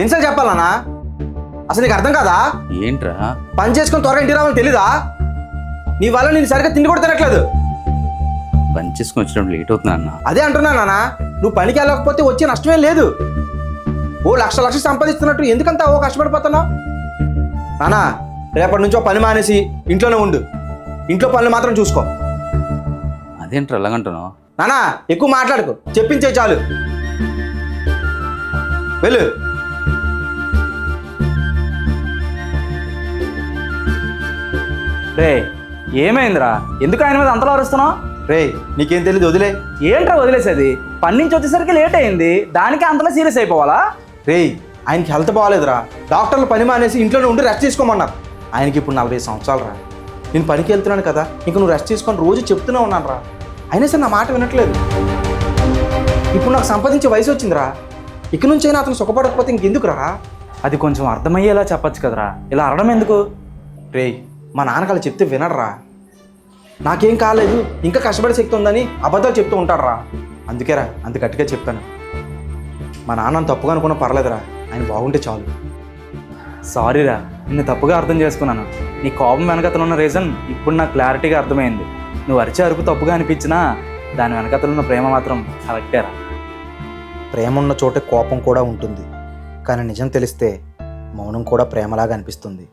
ఎన్నిసార్లు చెప్పాలన్నా? అసలు నీకు అర్థం కాదా? ఏంట్రా? పని చేసుకొని త్వరగా ఇంటికి రావాలని తెలీదా? నీ వల్ల నేను సరిగ్గా తిండి కూడా తినట్లేదు. పని చేసుకుని వచ్చినప్పుడు లేట్ అవుతున్నా అన్న. అదే అంటున్నా నాన్న, నువ్వు పనికి వెళ్ళకపోతే వచ్చే నష్టమేం లేదు. ఓ లక్ష సంపాదిస్తున్నట్టు ఎందుకంతా ఓ కష్టపడిపోతున్నావు? నానా, రేపటి నుంచో పని మానేసి ఇంట్లోనే ఉండు. ఇంట్లో పనులు మాత్రం చూసుకో. అదేంట్రా ఎలాగంటున్నావు? నానా, ఎక్కువ మాట్లాడుకో, చెప్పించే చాలు. వెళ్ళు. రే ఏమైందిరా? ఎందుకు ఆయన మీద అంతలా అరుస్తున్నావు? రే నీకేం తెలియదు, వదిలే. ఏంట్రా వదిలేసేది? పని నుంచి వచ్చేసరికి లేట్ అయింది, దానికి అంతలా సీరియస్ అయిపోవాలా? రే ఆయనకి హెల్త్ బాగాలేదురా. డాక్టర్లు పని మానేసి ఇంట్లోనే ఉండి రెస్ట్ తీసుకోమన్నారు. ఆయనకి ఇప్పుడు 40 సంవత్సరాలు రా. నేను పనికి వెళ్తున్నాను కదా, ఇంక నువ్వు రెస్ట్ తీసుకొని రోజు చెప్తూనే ఉన్నాను రా. అయినా సరే నా మాట వినట్లేదు. ఇప్పుడు నాకు సంపాదించే వయసు వచ్చిందిరా. ఇక నుంచైనా అతను సుఖపడకపోతే ఇంకెందుకు రా? అది కొంచెం అర్థమయ్యేలా చెప్పచ్చు కదరా, ఇలా అరడం ఎందుకు? రే మా నాన్నగారు చెప్తే వినడరా. నాకేం కాలేదు, ఇంకా కష్టపడే శక్తి ఉందని అబద్ధాలు చెప్తూ ఉంటాడురా. అందుకేరా అంత గట్టిగా చెప్తాను. మా నాన్న తప్పుగా అనుకున్నా పర్లేదురా, ఆయన బాగుంటే చాలు. సారీరా, నిన్ను తప్పుగా అర్థం చేసుకున్నాను. నీ కోపం వెనకతలు ఉన్న రీజన్ ఇప్పుడు నాకు క్లారిటీగా అర్థమైంది. నువ్వు అరిచే అరుపు తప్పుగా అనిపించినా దాని వెనకతలు ఉన్న ప్రేమ మాత్రం కరెక్టేరా. ప్రేమ ఉన్న చోటే కోపం కూడా ఉంటుంది, కానీ నిజం తెలిస్తే మౌనం కూడా ప్రేమలాగా అనిపిస్తుంది.